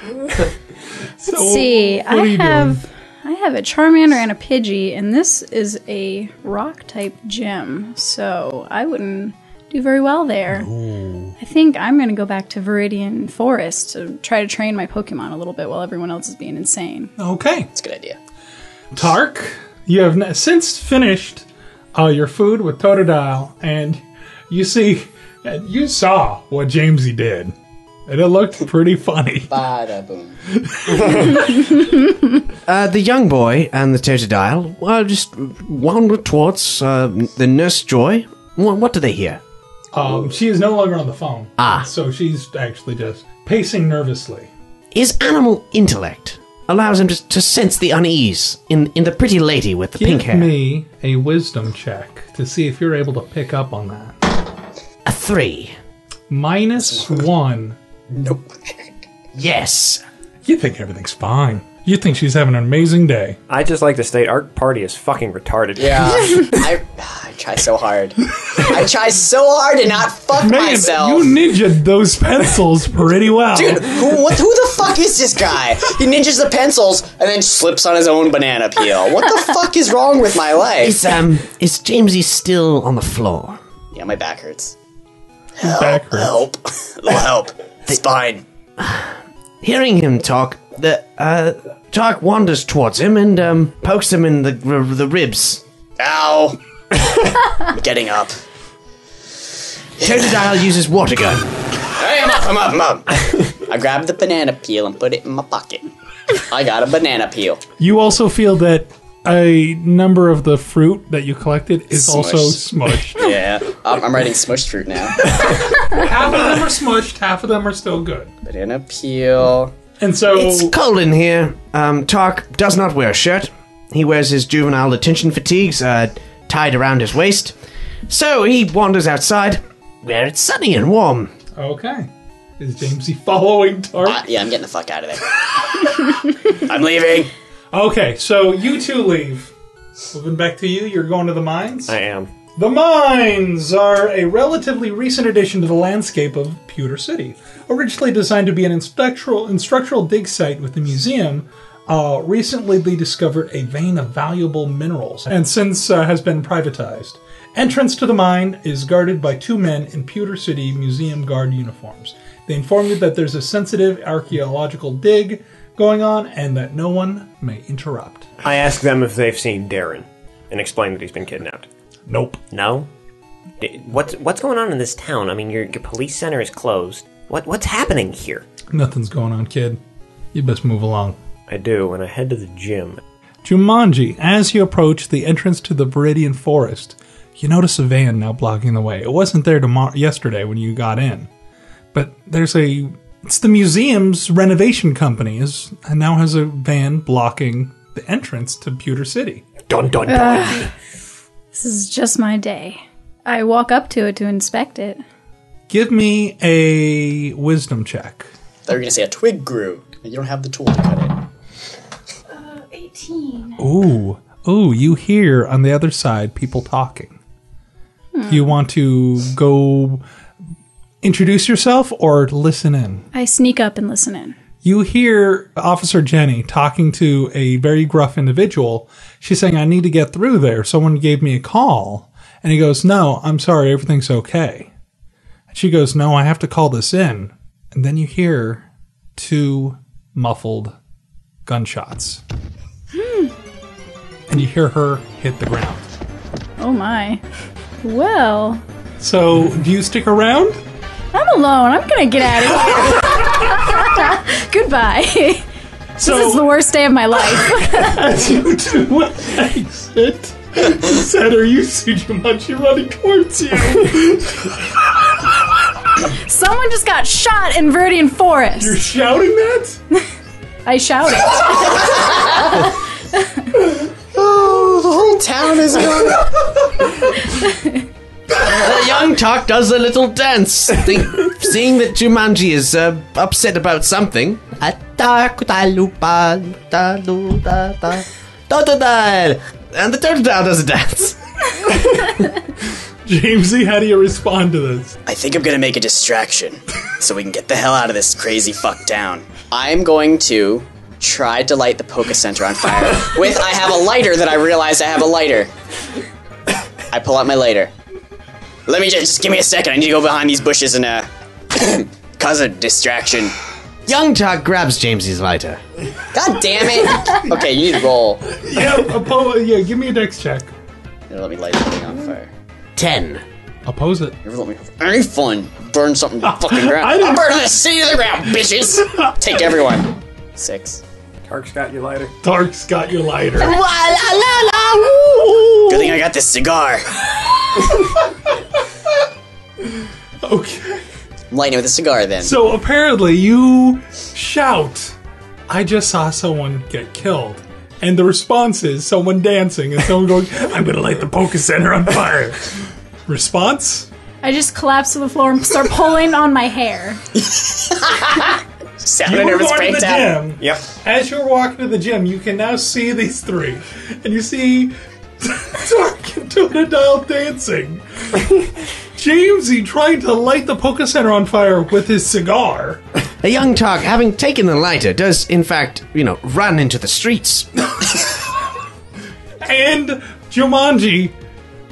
So, Let's see. what are you doing? I have a Charmander and a Pidgey, and this is a rock-type gym, so I wouldn't do very well there. Ooh. I think I'm going to go back to Viridian Forest to try to train my Pokemon a little bit while everyone else is being insane. Okay. That's a good idea. Tark, you have since finished your food with Totodile, and you saw what Jamesy did. And it looked pretty funny. Bada boom. The young boy and the Totodile just wandered towards the nurse Joy. What do they hear? She is no longer on the phone. Ah. So she's actually just pacing nervously. His animal intellect allows him to sense the unease in the pretty lady with the pink hair. Give me a wisdom check to see if you're able to pick up on that. A 3. -1. Nope. Yes. You think everything's fine. You think she's having an amazing day. I just like to state our party is fucking retarded. Yeah. I try so hard. I try so hard to not fuck myself. You ninja'd those pencils pretty well. Dude, who the fuck is this guy? He ninjas the pencils and then slips on his own banana peel. What the fuck is wrong with my life? Is Jamesy still on the floor? Yeah, my back hurts. Back hurts. Help. Little help. Spine. Hearing him talk, Tark wanders towards him and pokes him in the ribs. Ow. I'm getting up. Totodile uses water gun. Hey, I'm up. I grabbed the banana peel and put it in my pocket. I got a banana peel. You also feel that a number of the fruit that you collected is also smushed. Yeah, I'm writing smushed fruit now. Half of them are smushed, half of them are still good. Banana peel. And so... It's cold in here. Tark does not wear a shirt. He wears his juvenile detention fatigues tied around his waist. So he wanders outside where it's sunny and warm. Okay. Is Jamesy following Tark? Yeah, I'm getting the fuck out of there. I'm leaving. Okay, so you two leave. Moving back to you, you're going to the mines? I am. The mines are a relatively recent addition to the landscape of Pewter City. Originally designed to be an instructional dig site with the museum, recently they discovered a vein of valuable minerals, and since has been privatized. Entrance to the mine is guarded by 2 men in Pewter City Museum Guard uniforms. They inform you that there's a sensitive archaeological dig going on and that no one may interrupt. I ask them if they've seen Darin and explain that he's been kidnapped. Nope. No? What's going on in this town? I mean, your police center is closed. What's happening here? Nothing's going on, kid. You best move along. I do, and I head to the gym. Jumanji, as you approach the entrance to the Viridian Forest, you notice a van now blocking the way. It wasn't there yesterday when you got in. But it's the museum's renovation company, and now has a van blocking the entrance to Pewter City. Dun dun dun. This is just my day. I walk up to it to inspect it. Give me a wisdom check. I thought you were going to say a twig grew. You don't have the tool to cut it. 18. Ooh, you hear on the other side people talking. Do you want to go introduce yourself or listen in? I sneak up and listen in. You hear Officer Jenny talking to a very gruff individual. She's saying, I need to get through there. Someone gave me a call. And he goes, no, I'm sorry, everything's okay. And she goes, no, I have to call this in. And then you hear 2 muffled gunshots. And you hear her hit the ground. Oh my. Well. So, do you stick around? I'm alone. I'm gonna get out of here. Goodbye. So, this is the worst day of my life. As you two exit the center, you see Jumanji running towards you. Someone just got shot in Viridian Forest. You're shouting that? I shouted. Oh, the whole town is going. The young Tark does a little dance, seeing that Jumanji is upset about something. Totodile! And the Totodile does a dance. Jamesy, how do you respond to this? I think I'm going to make a distraction so we can get the hell out of this crazy fuck town. I'm going to try to light the Poké Center on fire I have a lighter that I realize I have a lighter. I pull out my lighter. Let me just give me a second. I need to go behind these bushes and cause a distraction. Young Tark grabs Jamesy's lighter. God damn it! Okay, you need to roll. Yeah, give me a dex check. Let me light the thing on fire. 10. Oppose it. Never let me have any fun. Burn something to the fucking ground. I'm burning this city to the ground, bitches! Take everyone. 6. Tark's got your lighter. Tark's got your lighter. Good thing I got this cigar. Okay. I'm lighting it with a cigar then. So apparently you shout, I just saw someone get killed. And the response is someone dancing and someone going, I'm going to light the Poké Center on fire. Response? I just collapse to the floor and start pulling on my hair. Sound You a were nervous going to the breakdown. gym. Yep. As you're walking to the gym, you can now see these 3. And you see Tark and Totodile dancing. Jamesy trying to light the Poké Center on fire with his cigar. A young Tark, having taken the lighter, does in fact, run into the streets. And Jumanji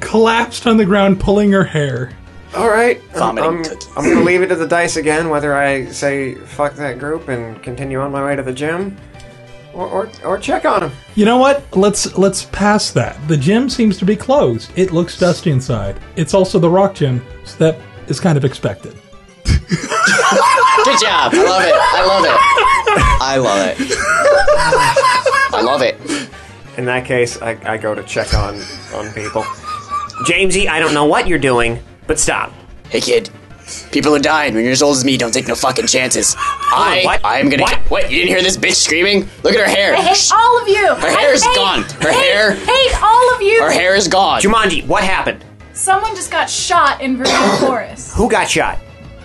collapsed on the ground, pulling her hair. All right. Vomiting cookies. I'm going to leave it to the dice again, whether I say fuck that group and continue on my way to the gym, or check on them. You know what? Let's pass that. The gym seems to be closed. It looks dusty inside. It's also the rock gym, so that is kind of expected. Good job. I love it. I love it. I love it. In that case, I go to check on people. Jamesy, I don't know what you're doing, but stop. Hey kid, people are dying when you're as old as me. Don't take no fucking chances. I'm gonna. What? You didn't hear this bitch screaming? Look at her hair. I hate all of you. Her hair is gone. Her hair. Hate all of you. Her hair is gone. Jumanji, what happened? Someone just got shot in Viridian Forest. Who got shot?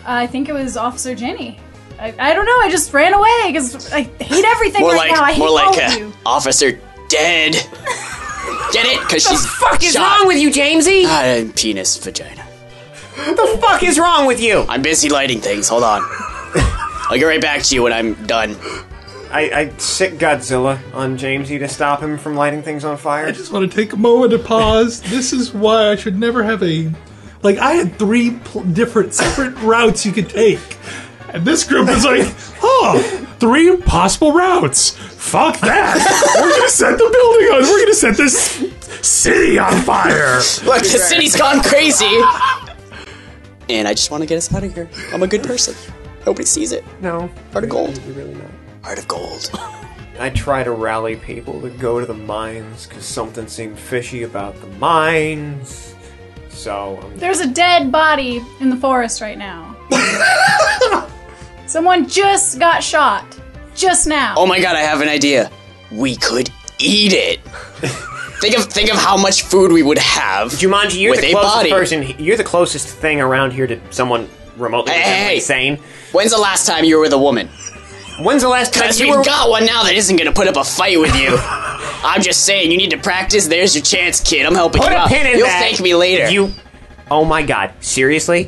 I think it was Officer Jenny. I don't know. I just ran away because I hate everything now. I hate all of you. Officer Dead. Get it? Because she's The fuck is wrong with you, Jamesy? Penis, vagina. The fuck is wrong with you? I'm busy lighting things. Hold on. I'll get right back to you when I'm done. I sick Godzilla on Jamesy to stop him from lighting things on fire. I just want to take a moment to pause. This is why I should never have a... Like, I had three different separate routes you could take. And this group is like, three possible routes. Fuck that. We're going to set the building on. We're going to set this city on fire. Look, the city's gone crazy. And I just want to get us out of here. I'm a good person. Nobody sees it. No. Heart of gold. You're really not. Heart of gold. I try to rally people to go to the mines because something seemed fishy about the mines. So There's a dead body in the forest right now. Someone just got shot. Just now. Oh my god, I have an idea. We could eat it. Think of how much food we would have. Jumanji, you're with the a closest body. person. You're the closest thing around here to someone remotely Hey. sane. When's the last time you were with a woman? When's the last time Because you we've were? got one now that isn't going to put up a fight with you. I'm just saying, you need to practice. There's your chance, kid. I'm helping Put you a out. pin in You'll that. thank me later. You. Oh my god! Seriously?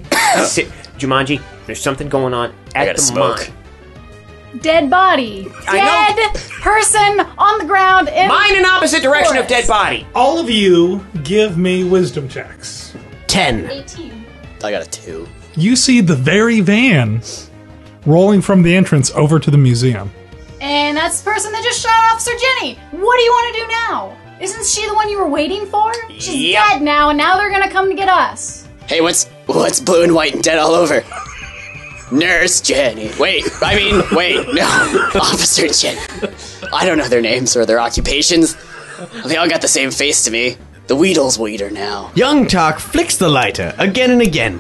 Jumanji, there's something going on I at gotta the smoke. mine. Dead body. I Dead person on the ground. In Mine in opposite direction of forest. dead body. All of you give me wisdom checks. 10. 18. I got a 2. You see the very van rolling from the entrance over to the museum. And that's the person that just shot Officer Jenny. What do you want to do now? Isn't she the one you were waiting for? She's Yep. dead now, and now they're gonna come to get us. Hey, what's blue and white and dead all over? Nurse Jenny. Wait, no. Officer Jenny. I don't know their names or their occupations. They all got the same face to me. The Weedles will eat her now. Young Tark flicks the lighter again and again.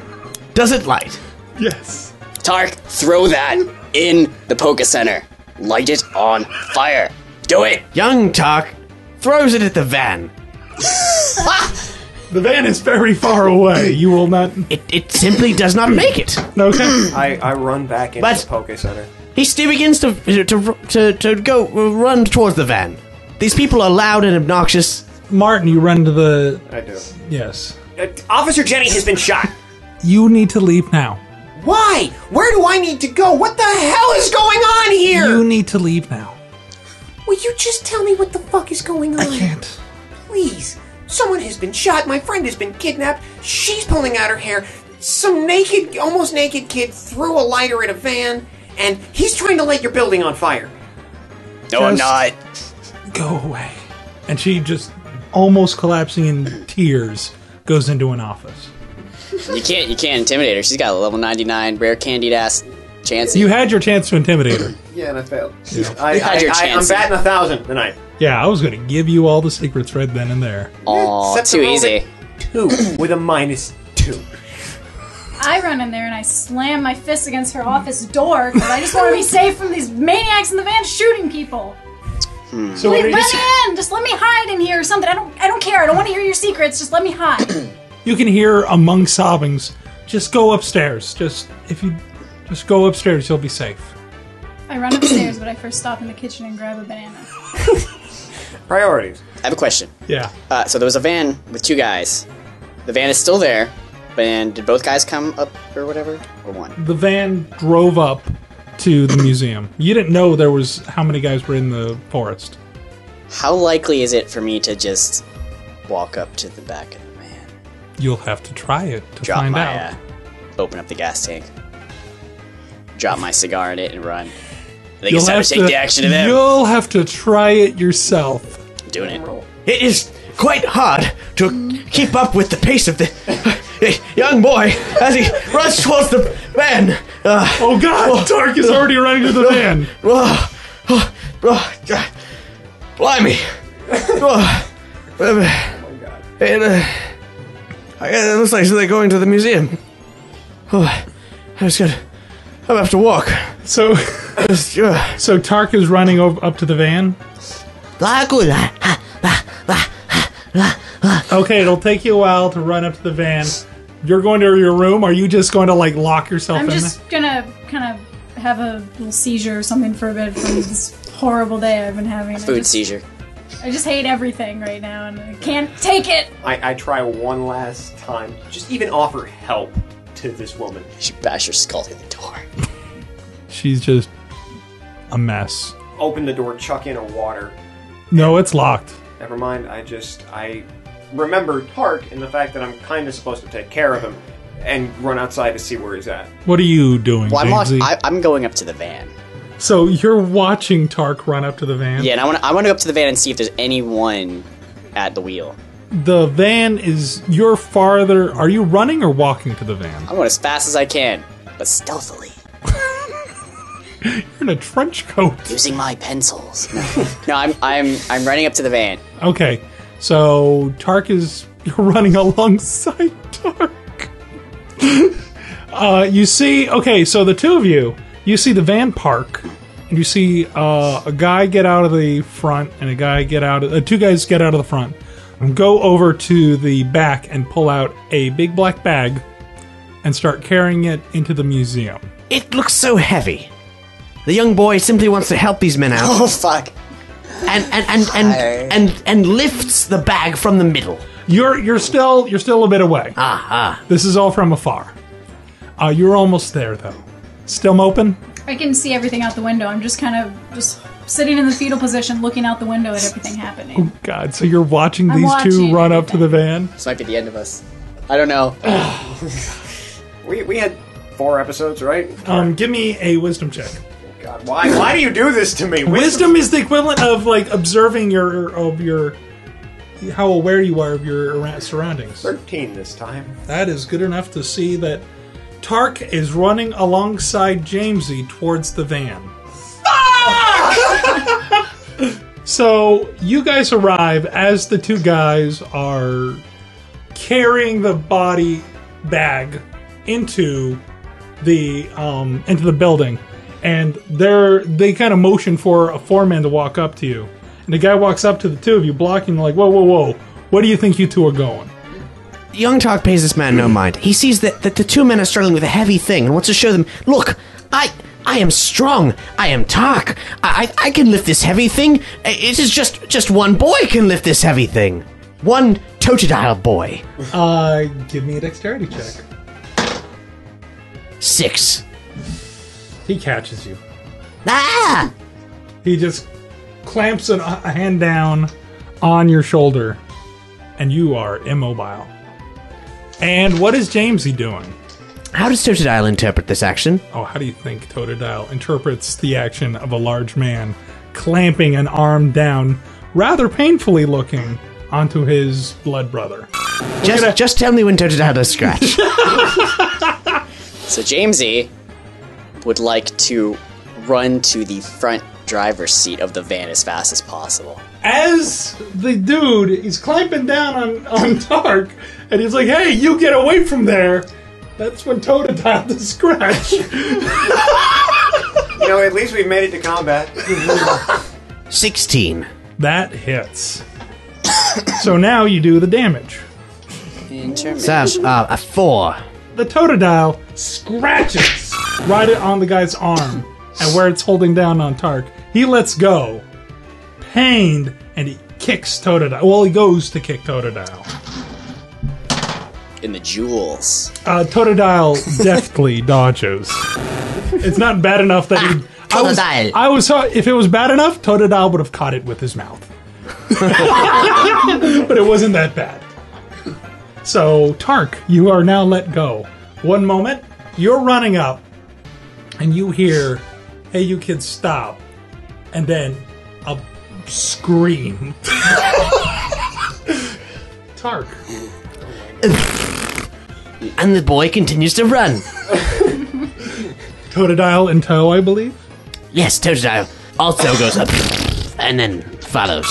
Does it light? Yes. Tark, throw that in the Poké Center. Light it on fire. Do it. Young Tark throws it at the van. The van is very far away. You will not... It simply does not make it. Okay. I run back into But- the Poké Center. He still begins to go run towards the van. These people are loud and obnoxious. Martin, you run to the... I do. Yes. Officer Jenny has been shot. You need to leave now. Why? Where do I need to go? What the hell is going on here? You need to leave now. Will you just tell me what the fuck is going on? I can't. Please. Someone has been shot. My friend has been kidnapped. She's pulling out her hair. Some naked, almost naked kid threw a lighter at a van, and he's trying to light your building on fire. No, I'm Just- not. Go away. And she just, almost collapsing in tears, goes into an office. You can't intimidate her. She's got a level 99 rare candied ass chance. You had your chance to intimidate her. Yeah, and I failed. You had your I'm chance. batting 1,000 tonight. Yeah, I was going to give you all the secrets right then and there. Aw, Set the too roll easy. at 2 with a -2. I run in there and I slam my fist against her office door because I just want to be safe from these maniacs in the van shooting people. So Please let me in. Just let me hide in here or something. I don't care. I don't want to hear your secrets. Just let me hide. you can hear among sobbings, just go upstairs. If you go upstairs, you'll be safe. I run upstairs, but I first stop in the kitchen and grab a banana. Priorities. I have a question. Yeah. So there was a van with 2 guys. The van is still there, and did both guys come up or whatever? Or one? The van drove up to the museum. You didn't know there was how many guys were in the forest. How likely is it for me to just walk up to the back of the van? You'll have to try it to Drop find my, out. open up the gas tank. Drop my cigar in it and run. I think You'll it's time have to take the action to them. You'll have to try it yourself. I'm doing it. It is quite hard to keep up with the pace of the young boy as he runs towards the van. Oh God! Tark is already running to the van. Blimey. It looks like they're going to the museum. I just got. I'm gonna have to walk. So Tark is running up to the van. Okay, it'll take you a while to run up to the van. You're going to your room. Are you just going to lock yourself I'm in just gonna kind of have a little seizure or something for a bit from this horrible day I've been having. Food seizure. I just hate everything right now, and I can't take it. I try one last time. Just even offer help to this woman. You should bash your skull through the door. She's just a mess. Open the door, chuck in her water. No, it's locked. Never mind, I remember Tark and the fact that I'm kind of supposed to take care of him and run outside to see where he's at. What are you doing, Well, Jamesy? I'm going up to the van. So you're watching Tark run up to the van? Yeah, and I want to go up to the van and see if there's anyone at the wheel. The van is... You're farther... Are you running or walking to the van? I'm going as fast as I can, but stealthily, You're in a trench coat. using my pencils. No, I'm running up to the van. Okay, so Tark is... You're running alongside Tark. You see... Okay, so the two of you... You see the van park, and you see a guy get out of the front, and a guy get out of... two guys get out of the front, and go over to the back and pull out a big black bag and start carrying it into the museum. It looks so heavy. The young boy simply wants to help these men out Oh fuck! and lifts the bag from the middle. You're still a bit away. Ah. This is all from afar. You're almost there, though. Still moping? I can see everything out the window. I'm just kind of just sitting in the fetal position, looking out the window at everything happening. God, so you're watching I'm these two watching run up to the van? This might be the end of us. I don't know. We had 4 episodes, right? Give me a wisdom check. God, why do you do this to me? Wisdom is the equivalent of like observing your how aware you are of your surroundings. 13 this time. That is good enough to see that Tark is running alongside Jamesy towards the van. So you guys arrive as the two guys are carrying the body bag into the building, and they kind of motion for a foreman to walk up to you. And the guy walks up to the two of you, blocking, like, whoa, where do you think you two are going? Young Tark pays this man no mind. He sees that the two men are struggling with a heavy thing and wants to show them, look, I am strong. I am Tark. I can lift this heavy thing. It is just one boy can lift this heavy thing. One Totodile boy. Give me a dexterity check. 6. He catches you. Ah! He just clamps a hand down on your shoulder, and you are immobile. And what is Jamesy doing? How does Totodile interpret this action? Oh, how do you think Totodile interprets the action of a large man clamping an arm down, rather painfully looking, onto his blood brother? Just tell me when Totodile does scratch. So Jamesy would like to run to the front driver's seat of the van as fast as possible. As the dude is clamping down on Tark, and he's like, hey, you get away from there, that's when Totodile does scratch. At least we've made it to combat. 16. That hits. So now you do the damage. Intermission. A 4. The Totodile scratches right on the guy's arm, and where it's holding down on Tark, he lets go, pained, and he kicks Totodile. Well, he goes to kick Totodile. In the jewels. Totodile deftly dodges. It's not bad enough that he... Totodile. If it was bad enough, Totodile would have caught it with his mouth. But it wasn't that bad. So, Tark, you are now let go. One moment, you're running up, and you hear, hey, you kids, stop. And then a scream. Tark. And the boy continues to run. Totodile in tow, I believe. Yes, Totodile also goes up and then follows.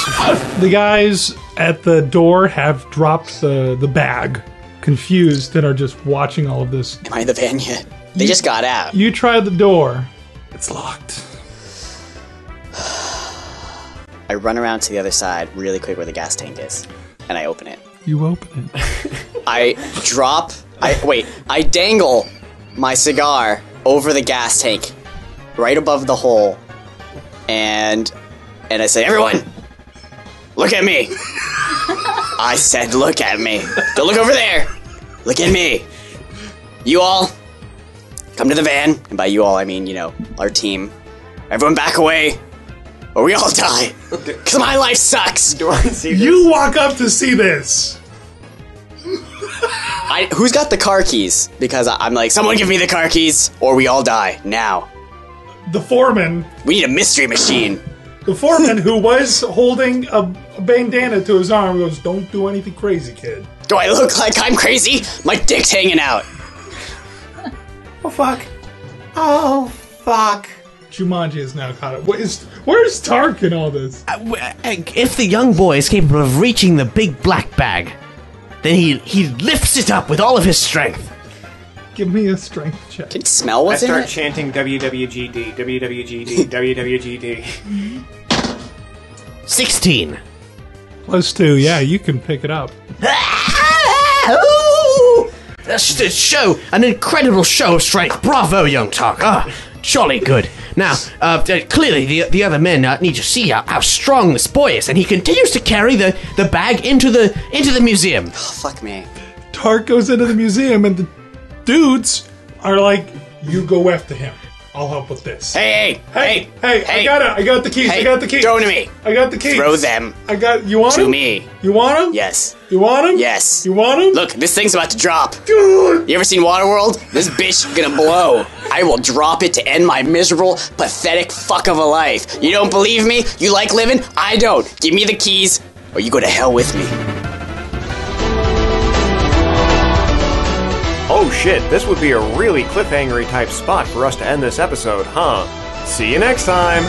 The guys at the door have dropped the bag, confused, and are just watching all of this. Am I in the van yet? They just got out. You try the door. It's locked. I run around to the other side really quick where the gas tank is, and I open it. You open it. I dangle my cigar over the gas tank, right above the hole, and I say, everyone, Look at me. I said look at me. Don't look over there. Look at me. You all, come to the van. And by you all, I mean, our team. Everyone back away, or we all die. Because my life sucks. Do I see this? You walk up to see this. Who's got the car keys? Because I'm like, someone give me the car keys, or we all die. Now. The foreman. We need a mystery machine. The foreman, who was holding a bandana to his arm, goes, "Don't do anything crazy, kid." Do I look like I'm crazy? My dick's hanging out. Oh, fuck. Oh, fuck. Jumanji is now caught up. Where's Tark in all this? If the young boy is capable of reaching the big black bag, then he lifts it up with all of his strength. Give me a strength check. Can you smell I what's in start it? chanting WWGD, WWGD, WWGD. 16. +2, yeah, you can pick it up. That's a show, an incredible show of strength. Bravo, young Tark. Jolly good. Now, clearly the other men need to see how strong this boy is, and he continues to carry the bag into the museum. Oh, fuck me. Tark goes into the museum, and the dudes are like, "You go after him. I'll help with this." Hey! I got the keys. Hey, I got the keys. throw 'em to me. I got the keys. Throw them You want to them? me. You want them? Yes. You want them? Yes. You want them? Look, this thing's about to drop. Dude. You ever seen Waterworld? This bitch gonna blow. I will drop it to end my miserable, pathetic fuck of a life. You don't believe me? You like living? I don't. Give me the keys, or you go to hell with me. Oh shit, this would be a really cliffhangery type spot for us to end this episode, huh? See you next time!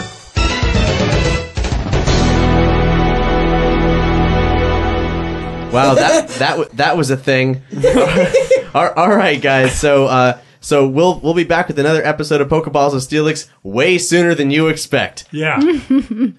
Wow, that was a thing. All right, guys. So we'll be back with another episode of Pokéballs of Steelix way sooner than you expect. Yeah. And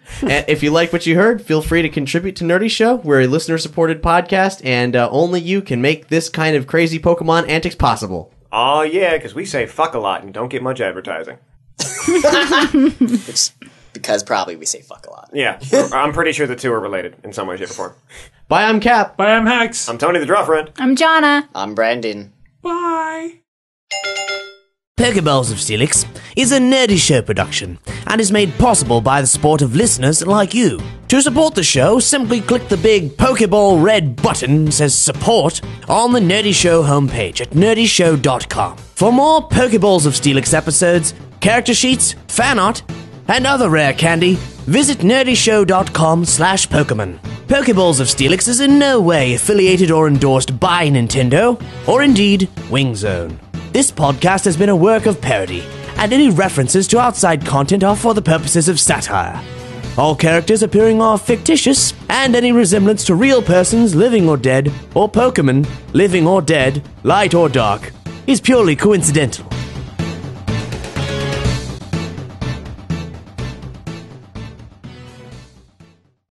if you like what you heard, feel free to contribute to Nerdy Show. We're a listener-supported podcast, and only you can make this kind of crazy Pokemon antics possible. Oh yeah, because we say fuck a lot and don't get much advertising. It's because probably we say fuck a lot. Yeah, I'm pretty sure the two are related in some way, shape, or form. Bye, I'm Cap. Bye, I'm Hex. I'm Tony the Draw Friend. I'm Jonna. I'm Brandon. Bye. Pokéballs of Steelix is a Nerdy Show production and is made possible by the support of listeners like you. To support the show, simply click the big Pokéball red button that says support on the Nerdy Show homepage at nerdyshow.com. For more Pokéballs of Steelix episodes, character sheets, fan art, and other rare candy, visit nerdyshow.com/Pokemon. Pokéballs of Steelix is in no way affiliated or endorsed by Nintendo, or indeed Wing Zone. This podcast has been a work of parody, and any references to outside content are for the purposes of satire. All characters appearing are fictitious, and any resemblance to real persons, living or dead, or Pokemon, living or dead, light or dark, is purely coincidental.